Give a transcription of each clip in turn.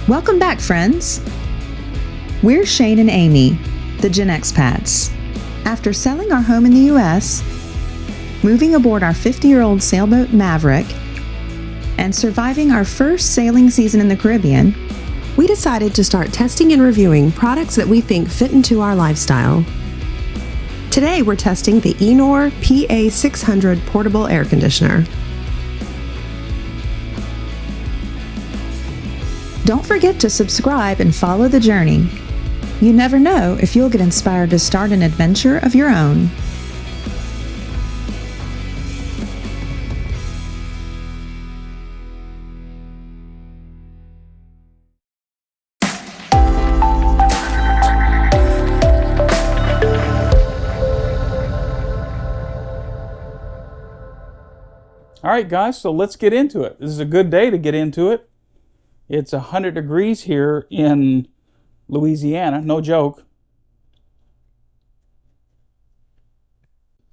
Welcome back, friends. We're Shane and Amy, the GenXPats. After selling our home in the U.S., moving aboard our 50-year-old sailboat Maverick, and surviving our first sailing season in the Caribbean, we decided to start testing and reviewing products that we think fit into our lifestyle. Today, we're testing the Eenour PA600 portable air conditioner. Don't forget to subscribe and follow the journey. You never know if you'll get inspired to start an adventure of your own. All right, guys, so let's get into it. This is a good day to get into it. It's 100 degrees here in Louisiana, no joke.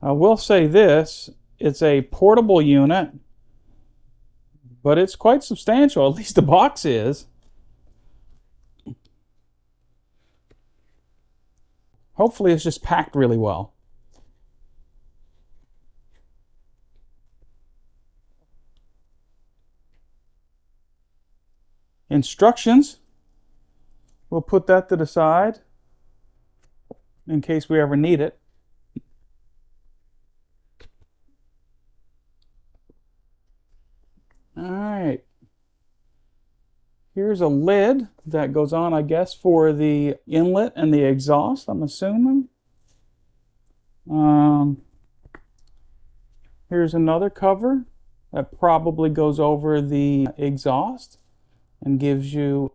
I will say this, it's a portable unit, but it's quite substantial, at least the box is. Hopefully it's just packed really well. Instructions, we'll put that to the side in case we ever need it. All right, here's a lid that goes on, I guess, for the inlet and the exhaust, I'm assuming. Here's another cover that probably goes over the exhaust and gives you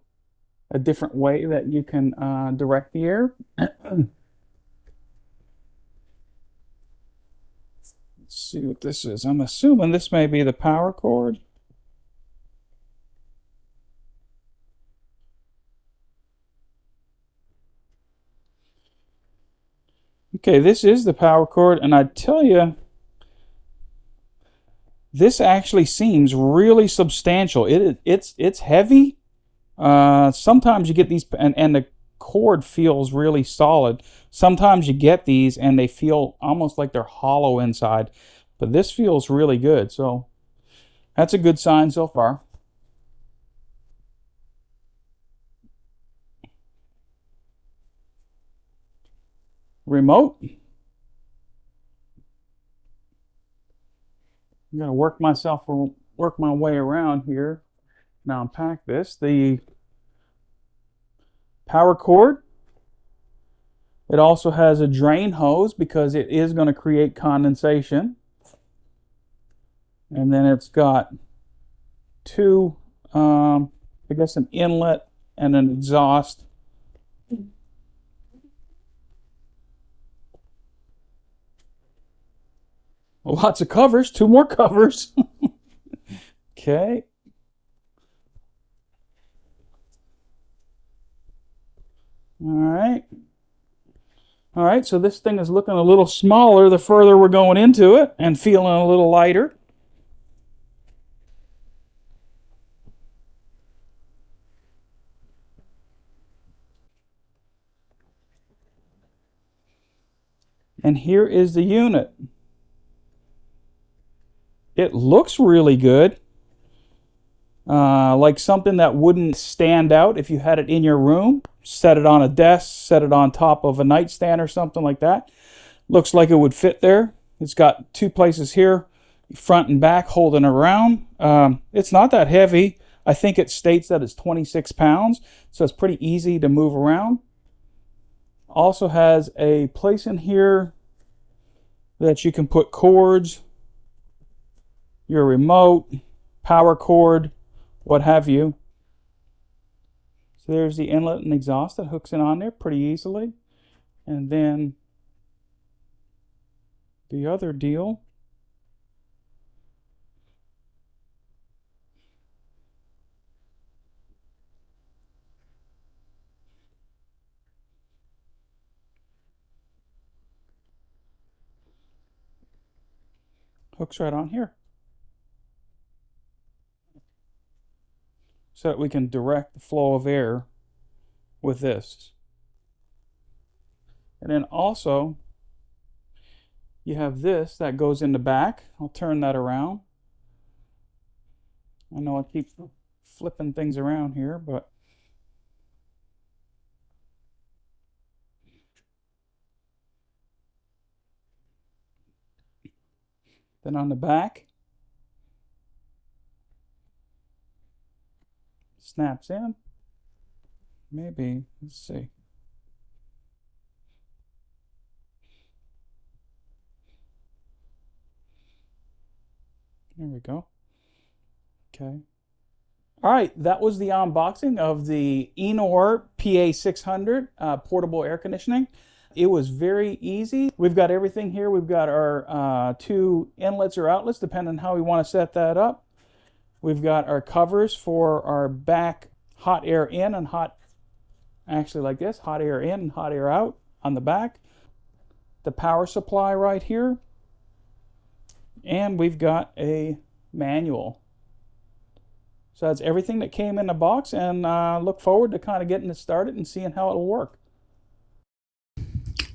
a different way that you can direct the air. Let's see what this is. I'm assuming this may be the power cord. Okay, this is the power cord, and I tell you, this actually seems really substantial. It's heavy. Sometimes you get these, and the cord feels really solid. Sometimes you get these and they feel almost like they're hollow inside, but this feels really good. So that's a good sign so far. Remote. I'm gonna work my way around here. Now unpack this. The power cord. It also has a drain hose because it is going to create condensation. And then it's got two, I guess an inlet and an exhaust. Lots of covers, two more covers. Okay. All right, so this thing is looking a little smaller the further we're going into it and feeling a little lighter. And here is the unit. It looks really good. Like something that wouldn't stand out if you had it in your room. Set it on a desk, set it on top of a nightstand or something like that. Looks like it would fit there. It's got two places here, front and back, holding it around. It's not that heavy. I think it states that it's 26 pounds, so it's pretty easy to move around. Also has a place in here that you can put cords, your remote, power cord, what have you. So there's the inlet and exhaust that hooks in on there pretty easily. And then the other deal hooks right on here. so that we can direct the flow of air with this. And then also you have this that goes in the back. I'll turn that around. I know I keep flipping things around here, but then on the back, snaps in. Maybe, let's see. There we go. Okay. All right, that was the unboxing of the Eenour PA600 portable air conditioning. It was very easy. We've got everything here. We've got our 2 inlets or outlets, depending on how we want to set that up. We've got our covers for our back hot air in and actually like this, hot air in and hot air out on the back. The power supply right here. And we've got a manual. So that's everything that came in the box, and look forward to kind of getting it started and seeing how it'll work.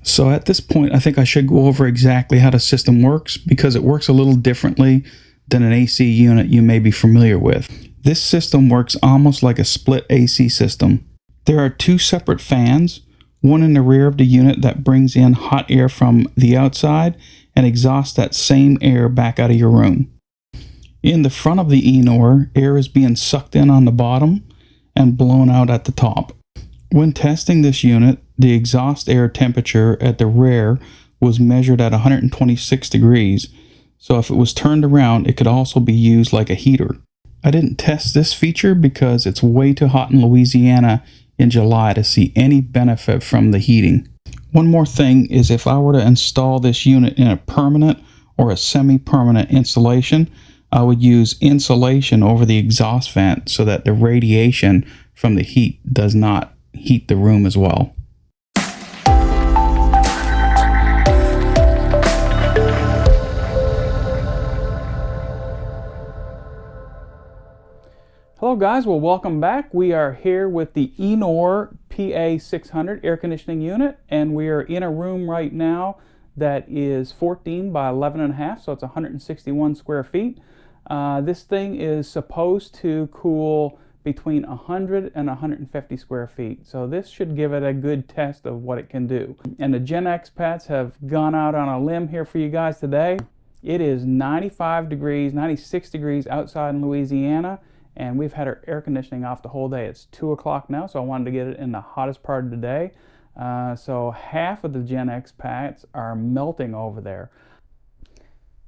So at this point, I think I should go over exactly how the system works, because it works a little differently than an AC unit you may be familiar with. This system works almost like a split AC system. There are 2 separate fans, one in the rear of the unit that brings in hot air from the outside and exhausts that same air back out of your room. In the front of the Eenour, air is being sucked in on the bottom and blown out at the top. When testing this unit, the exhaust air temperature at the rear was measured at 126 degrees, so if it was turned around, it could also be used like a heater. I didn't test this feature because it's way too hot in Louisiana in July to see any benefit from the heating. One more thing is, if I were to install this unit in a permanent or a semi-permanent installation, I would use insulation over the exhaust vent so that the radiation from the heat does not heat the room as well. Hello guys, well welcome back. We are here with the Eenour PA600 air conditioning unit, and we are in a room right now that is 14 by 11.5, so it's 161 square feet. This thing is supposed to cool between 100 and 150 square feet. So this should give it a good test of what it can do. And the GenXPats have gone out on a limb here for you guys today. It is 95 degrees, 96 degrees outside in Louisiana, and we've had our air conditioning off the whole day. It's 2 o'clock now, so I wanted to get it in the hottest part of the day. So half of the GenXPats are melting over there.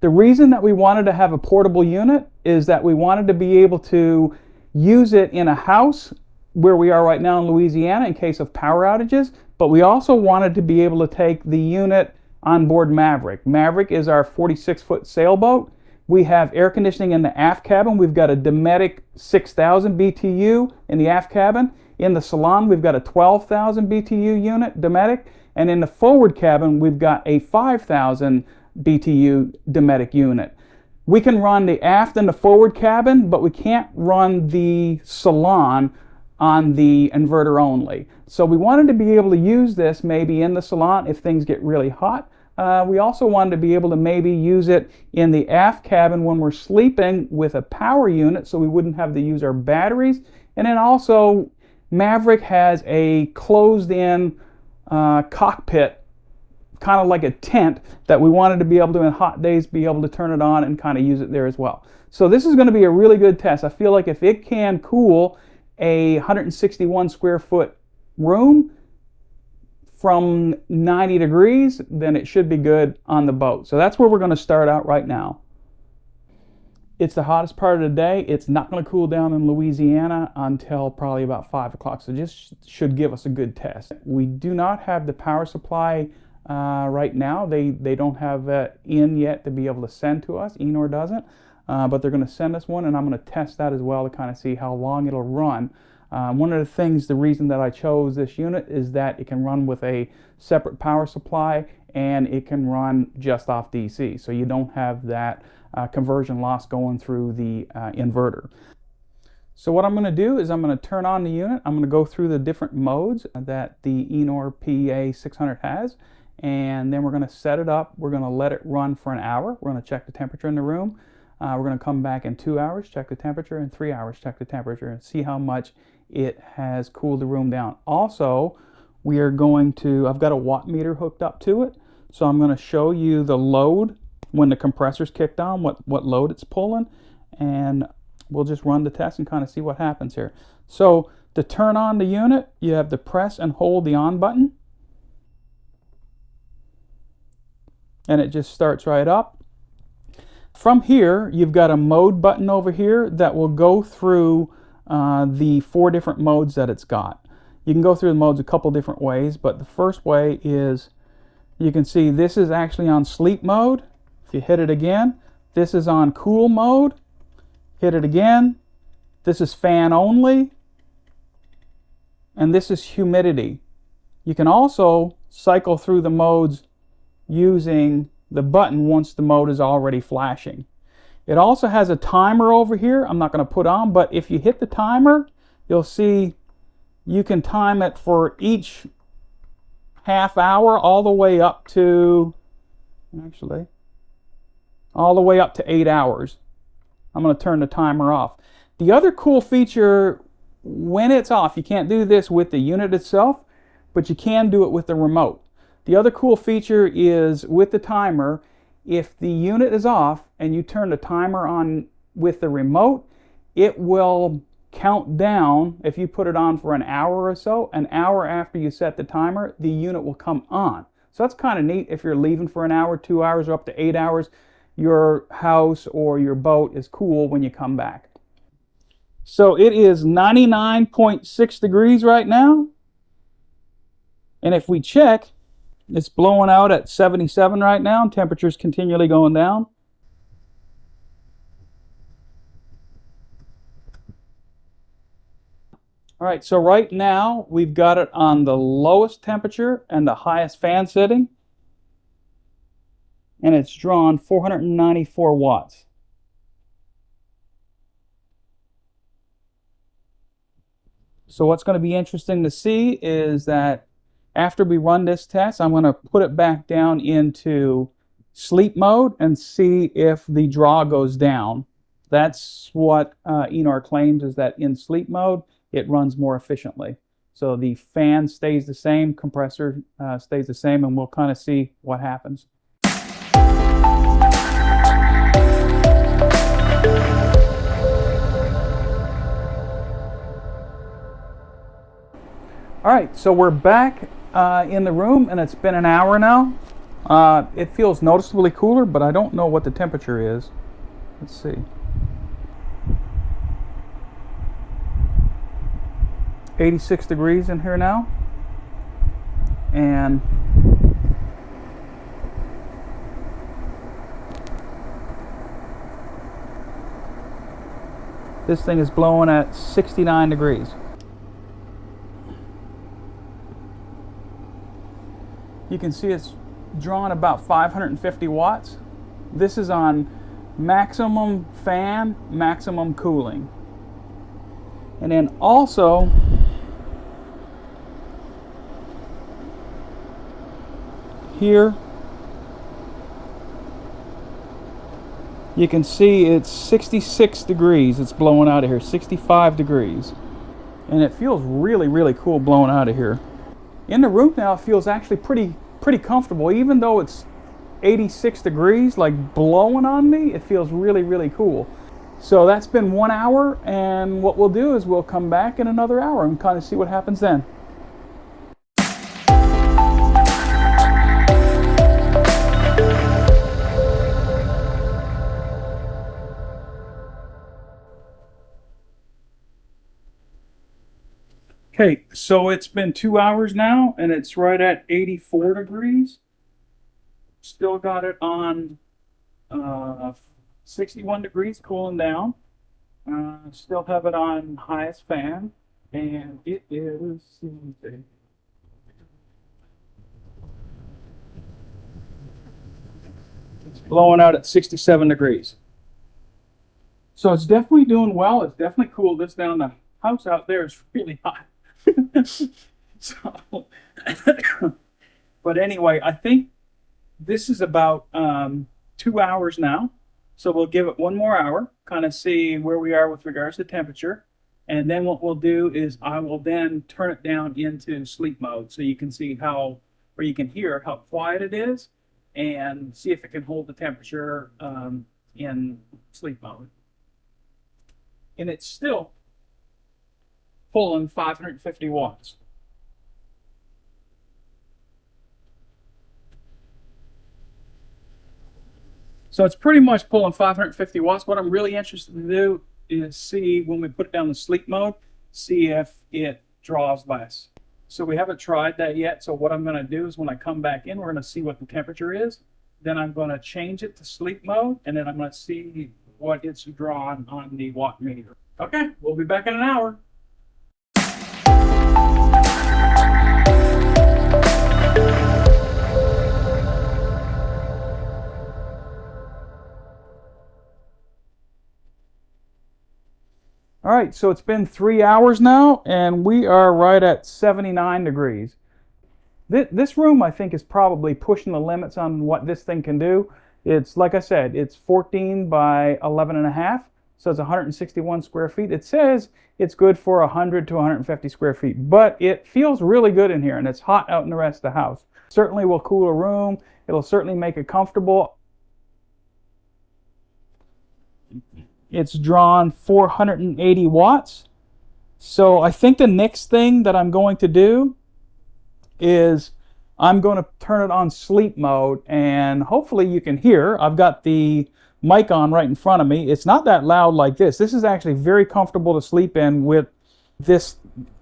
The reason that we wanted to have a portable unit is that we wanted to be able to use it in a house where we are right now in Louisiana in case of power outages, but we also wanted to be able to take the unit on board Maverick. Maverick is our 46-foot sailboat. We have air conditioning in the aft cabin. We've got a Dometic 6,000 BTU in the aft cabin. In the salon, we've got a 12,000 BTU unit, Dometic, and in the forward cabin, we've got a 5,000 BTU Dometic unit. We can run the aft and the forward cabin, but we can't run the salon on the inverter only. So we wanted to be able to use this maybe in the salon if things get really hot. We also wanted to be able to maybe use it in the aft cabin when we're sleeping with a power unit, so we wouldn't have to use our batteries. And then also, Maverick has a closed-in cockpit, kind of like a tent, that we wanted to be able to, in hot days, be able to turn it on and kind of use it there as well. So this is going to be a really good test. I feel like if it can cool a 161 square foot room from 90 degrees, then it should be good on the boat. So that's where we're going to start out right now. It's the hottest part of the day. It's not going to cool down in Louisiana until probably about 5 o'clock, so this should give us a good test. We do not have the power supply right now. They don't have it in yet to be able to send to us. Eenour doesn't, but they're going to send us one, and I'm going to test that as well to kind of see how long it'll run. One of the things, the reason that I chose this unit is that it can run with a separate power supply, and it can run just off DC, so you don't have that conversion loss going through the inverter. So what I'm going to do is I'm going to turn on the unit. I'm going to go through the different modes that the Eenour PA600 has, and then we're going to set it up. We're going to let it run for an hour. We're going to check the temperature in the room. We're going to come back in 2 hours, check the temperature, and 3 hours, check the temperature, and see how much it has cooled the room down. Also, we are going to, I've got a watt meter hooked up to it, so I'm going to show you the load when the compressor's kicked on, what load it's pulling, and we'll just run the test and kind of see what happens here. So to turn on the unit, you have to press and hold the on button, and it just starts right up. From here, you've got a mode button over here that will go through the 4 different modes that it's got. You can go through the modes a couple different ways, but the first way is, you can see this is actually on sleep mode. If you hit it again, this is on cool mode. Hit it again. This is fan only. And this is humidity. You can also cycle through the modes using the button once the mode is already flashing. It also has a timer over here. I'm not going to put on, but if you hit the timer, you'll see you can time it for each half hour all the way up to, actually, all the way up to 8 hours. I'm going to turn the timer off. The other cool feature when it's off, you can't do this with the unit itself, but you can do it with the remote. The other cool feature is with the timer, if the unit is off and you turn the timer on with the remote, it will count down. If you put it on for an hour or so, an hour after you set the timer, the unit will come on. So that's kind of neat if you're leaving for an hour, 2 hours, or up to 8 hours. Your house or your boat is cool when you come back. So it is 99.6 degrees right now. And if we check, it's blowing out at 77 right now. Temperature's continually going down. All right, so right now we've got it on the lowest temperature and the highest fan setting. And it's drawn 494 watts. So what's going to be interesting to see is that after we run this test, I'm going to put it back down into sleep mode and see if the draw goes down. That's what Eenour claims, is that in sleep mode, it runs more efficiently. So the fan stays the same, compressor stays the same, and we'll kind of see what happens. All right, so we're back in the room, and it's been an hour now. It feels noticeably cooler, but I don't know what the temperature is. Let's see. "86 degrees in here now. And this thing is blowing at 69 degrees. You can see it's drawing about 550 watts. This is on maximum fan, maximum cooling. And then also, here, you can see it's 66 degrees. It's blowing out of here, 65 degrees. And it feels really, really cool blowing out of here. In the room now, it feels actually pretty comfortable. Even though it's 86 degrees, like blowing on me, it feels really, really cool. So that's been 1 hour, and what we'll do is we'll come back in another hour and kind of see what happens then. Okay, so it's been 2 hours now, and it's right at 84 degrees. Still got it on 61 degrees, cooling down. Still have it on highest fan, and it is, it's blowing out at 67 degrees. So it's definitely doing well. It's definitely cooled this down. The house out there is really hot. So, but anyway, I think this is about 2 hours now. So we'll give it one more hour, kind of see where we are with regards to temperature. And then what we'll do is I will then turn it down into sleep mode so you can see how, or you can hear how quiet it is and see if it can hold the temperature in sleep mode. And it's still pulling 550 watts. So it's pretty much pulling 550 watts. What I'm really interested to do is see when we put it down to sleep mode, see if it draws less. So we haven't tried that yet. So what I'm going to do is when I come back in, we're going to see what the temperature is. Then I'm going to change it to sleep mode, and then I'm going to see what it's drawn on the watt meter. Okay, we'll be back in an hour. All right, so it's been 3 hours now, and we are right at 79 degrees. This room, I think, is probably pushing the limits on what this thing can do. It's, like I said, it's 14 by 11 and a half, so it's 161 square feet. It says it's good for 100 to 150 square feet, but it feels really good in here, and it's hot out in the rest of the house. Certainly will cool a room. It'll certainly make it comfortable. It's drawn 480 watts. So I think the next thing that I'm going to do is I'm going to turn it on sleep mode, and hopefully you can hear. I've got the mic on right in front of me. It's not that loud like this. This is actually very comfortable to sleep in with this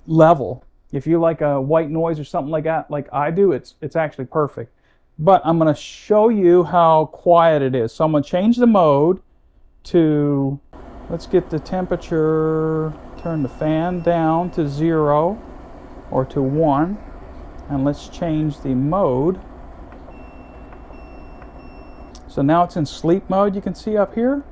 level. If you like a white noise or something like that, like I do, it's actually perfect. But I'm going to show you how quiet it is. So I'm going to change the mode to, let's get the temperature, turn the fan down to 0 or to 1, and let's change the mode. So now it's in sleep mode, you can see up here.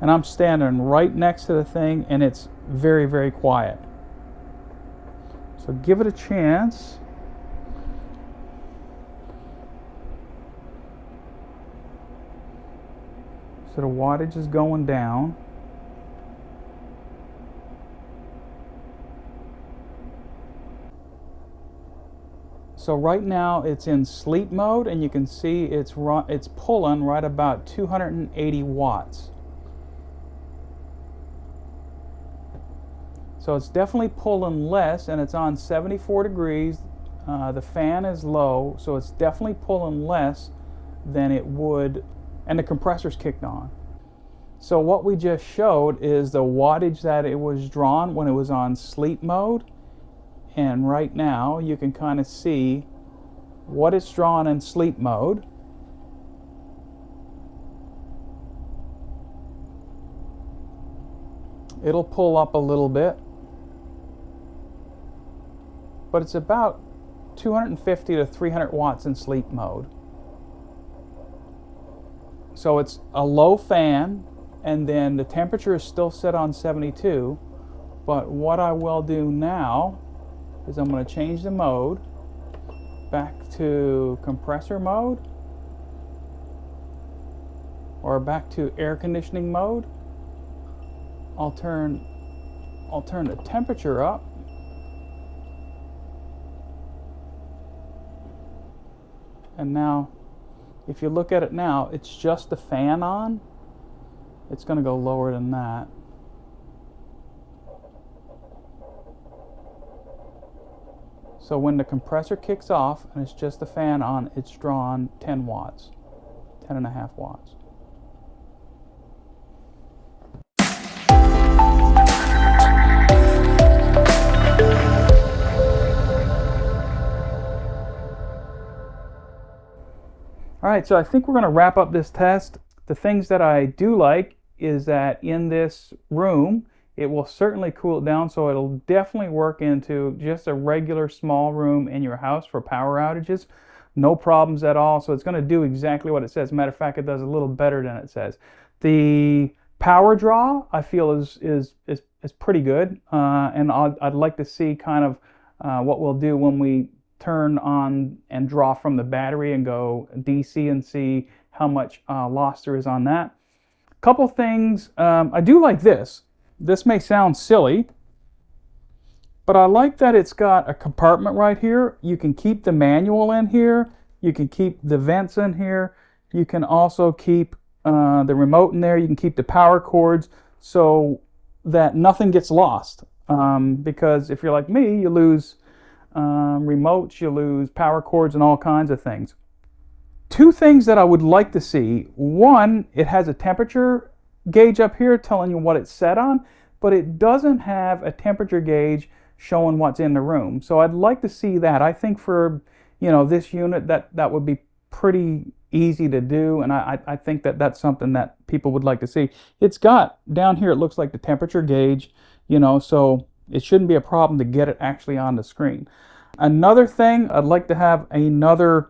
And I'm standing right next to the thing, and it's very, very quiet. So give it a chance. So the wattage is going down. So right now it's in sleep mode, and you can see it's pulling right about 280 watts. So it's definitely pulling less, and it's on 74 degrees. The fan is low, so it's definitely pulling less than it would, and the compressor's kicked on. So what we just showed is the wattage that it was drawn when it was on sleep mode. And right now you can kind of see what it's drawn in sleep mode. It'll pull up a little bit, but it's about 250 to 300 watts in sleep mode. So it's a low fan, and then the temperature is still set on 72. But what I will do now is I'm going to change the mode back to compressor mode, or back to air conditioning mode. I'll turn the temperature up. And now, if you look at it now, it's just the fan on. It's going to go lower than that. So when the compressor kicks off and it's just the fan on, it's drawn 10 watts, 10.5 watts. All right, so I think we're going to wrap up this test. The things that I do like is that in this room, it will certainly cool it down, so it'll definitely work into just a regular small room in your house for power outages. no problems at all. So it's going to do exactly what it says. Matter of fact, it does a little better than it says. The power draw, I feel, is pretty good, and I'd like to see kind of what we'll do when we turn on and draw from the battery and go DC and see how much loss there is on that. Couple things, I do like this. This may sound silly, but I like that it's got a compartment right here. You can keep the manual in here. You can keep the vents in here. You can also keep the remote in there. You can keep the power cords so that nothing gets lost. Because if you're like me, you lose remotes, you lose power cords and all kinds of things. Two things that I would like to see. One, it has a temperature gauge up here telling you what it's set on, but it doesn't have a temperature gauge showing what's in the room. So I'd like to see that. I think for, you know, this unit that would be pretty easy to do, and I think that's something that people would like to see. It's got down here, it looks like the temperature gauge, you know, so it shouldn't be a problem to get it actually on the screen. Another thing, I'd like to have another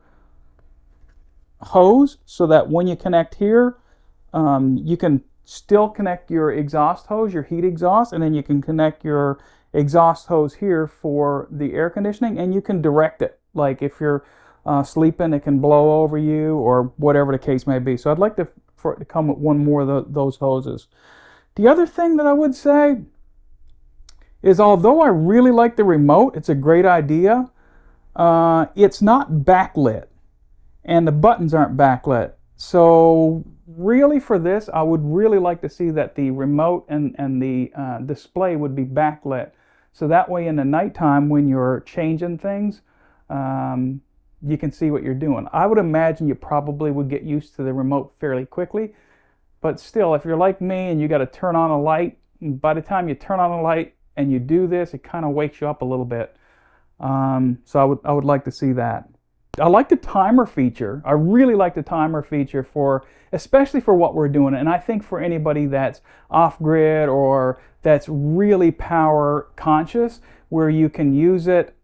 hose so that when you connect here, you can still connect your exhaust hose, your heat exhaust, and then you can connect your exhaust hose here for the air conditioning, and you can direct it. Like if you're sleeping, it can blow over you or whatever the case may be. So I'd like for it to come with one more of those hoses. The other thing that I would say is, although I really like the remote, it's a great idea, it's not backlit. And the buttons aren't backlit. So really for this, I would really like to see that the remote and the display would be backlit. So that way in the nighttime when you're changing things, you can see what you're doing. I would imagine you probably would get used to the remote fairly quickly. But still, if you're like me and you got to turn on a light, by the time you turn on a light and you do this, it kind of wakes you up a little bit. So I would like to see that. I like the timer feature. I really like the timer feature especially for what we're doing. And I think for anybody that's off-grid or that's really power conscious, where you can use it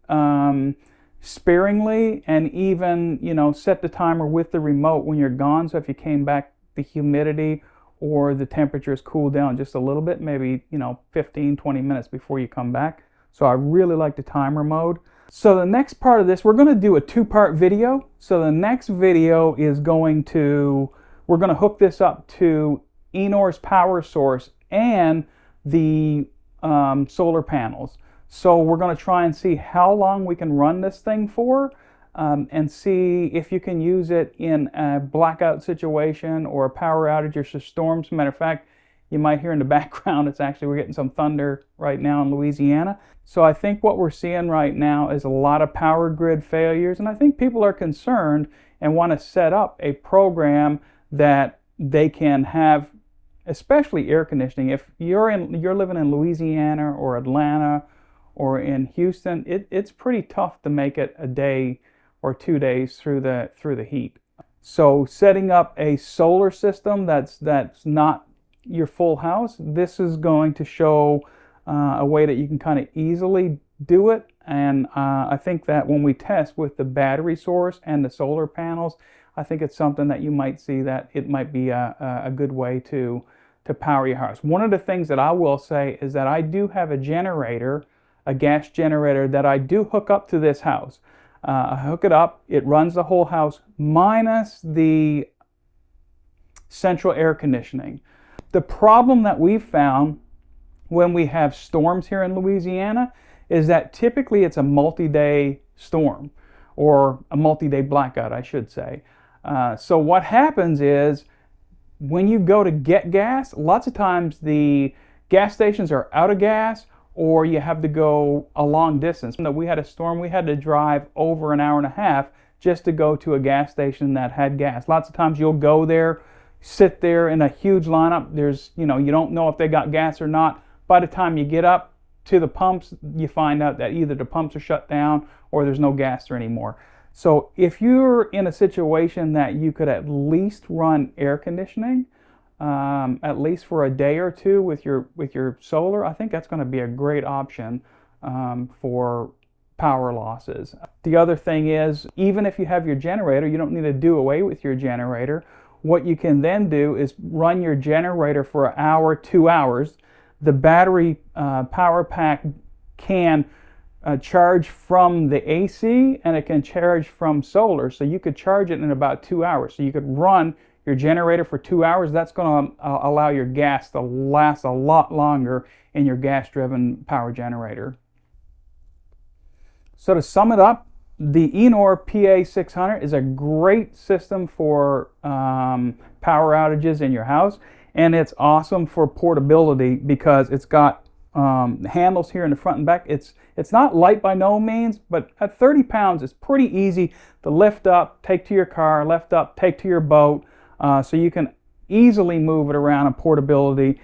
sparingly and even, you know, set the timer with the remote when you're gone. So if you came back, the humidity or the temperature is cooled down just a little bit, maybe, you know, 15, 20 minutes before you come back. So I really like the timer mode. So the next part of this, we're going to do a two-part video. So the next video is we're going to hook this up to Eenour's power source and the solar panels. So we're going to try and see how long we can run this thing for, and see if you can use it in a blackout situation or a power outage or some storms. Matter of fact, you might hear in the background, we're getting some thunder right now in Louisiana. So I think what we're seeing right now is a lot of power grid failures, and I think people are concerned and want to set up a program that they can have, especially air conditioning. If you're living in Louisiana or Atlanta or in Houston, it's pretty tough to make it a day or 2 days through the heat. So setting up a solar system that's not your full house, this is going to show a way that you can kind of easily do it. And I think that when we test with the battery source and the solar panels, I think it's something that you might see that it might be a good way to power your house. One of the things that I will say is that I do have a generator, a gas generator that I do hook up to this house. I hook it up, it runs the whole house minus the central air conditioning. The problem that we've found when we have storms here in Louisiana is that typically it's a multi-day storm, or a multi-day blackout, I should say. So what happens is when you go to get gas, lots of times the gas stations are out of gas, or you have to go a long distance. We had a storm, we had to drive over an hour and a half just to go to a gas station that had gas. Lots of times you'll go there, sit there in a huge lineup. You don't know if they got gas or not. By the time you get up to the pumps, you find out that either the pumps are shut down or there's no gas there anymore. So if you're in a situation that you could at least run air conditioning, at least for a day or two with your solar, I think that's going to be a great option for power losses. The other thing is, even if you have your generator, you don't need to do away with your generator. What you can then do is run your generator for an hour, 2 hours. The battery power pack can charge from the AC, and it can charge from solar, so you could charge it in about 2 hours. So you could run your generator for 2 hours. That's going to allow your gas to last a lot longer in your gas-driven power generator. So to sum it up, the Eenour PA600 is a great system for power outages in your house, and it's awesome for portability because it's got handles here in the front and back. It's not light by no means, but at 30 pounds, it's pretty easy to lift up, take to your car, lift up, take to your boat, so you can easily move it around in portability.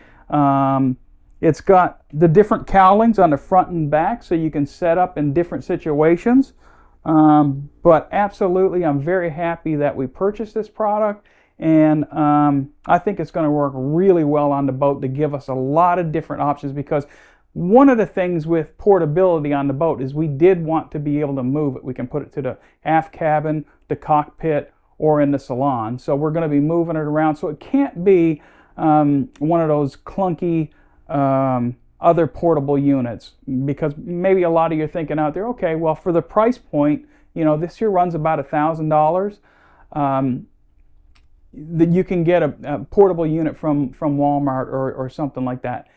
It's got the different cowlings on the front and back, so you can set up in different situations. But absolutely, I'm very happy that we purchased this product, and I think it's going to work really well on the boat to give us a lot of different options, because one of the things with portability on the boat is we did want to be able to move it. We can put it to the aft cabin, the cockpit, or in the salon. So we're going to be moving it around, so it can't be one of those clunky other portable units, because maybe a lot of you are thinking out there, okay, well, for the price point, you know, this here runs about $1,000. That you can get a portable unit from Walmart or something like that.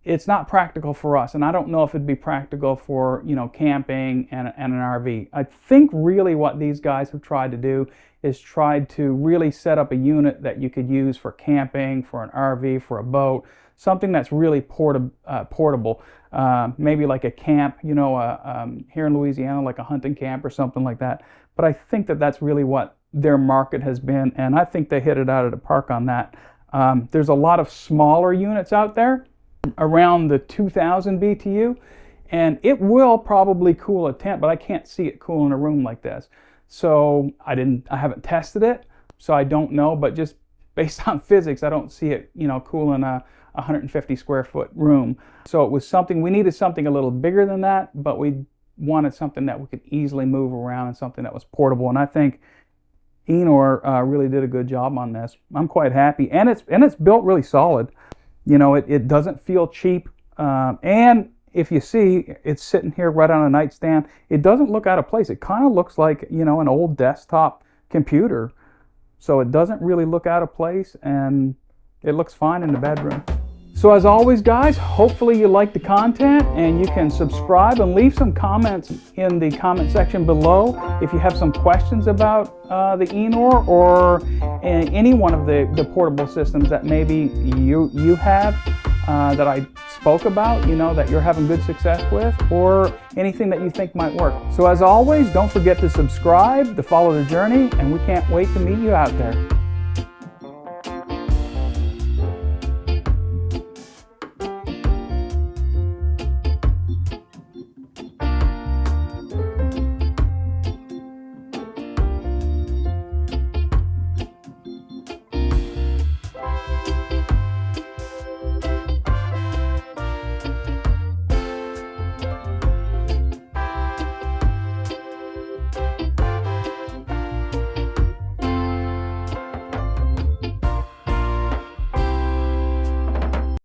It's not practical for us, and I don't know if it'd be practical for, you know, camping and an RV. I think really what these guys have tried to do is tried to really set up a unit that you could use for camping, for an RV, for a boat, something that's really portable. Maybe like a camp, you know, here in Louisiana, like a hunting camp or something like that. But I think that that's really what their market has been, and I think they hit it out of the park on that. There's a lot of smaller units out there, around the 2,000 BTU, and it will probably cool a tent, but I can't see it cooling a room like this. So I haven't tested it, so I don't know, but just based on physics, I don't see it, you know, cooling a 150 square foot room. So it was something, we needed something a little bigger than that, but we wanted something that we could easily move around and something that was portable. And I think Eenour really did a good job on this. I'm quite happy, and it's built really solid. You know, it doesn't feel cheap, and if you see, it's sitting here right on a nightstand. It doesn't look out of place. It kind of looks like, you know, an old desktop computer. So it doesn't really look out of place, and it looks fine in the bedroom. So as always, guys, hopefully you like the content, and you can subscribe and leave some comments in the comment section below if you have some questions about the Eenour or any one of the portable systems that maybe you have that I spoke about, you know, that you're having good success with, or anything that you think might work. So as always, don't forget to subscribe, to follow the journey, and we can't wait to meet you out there.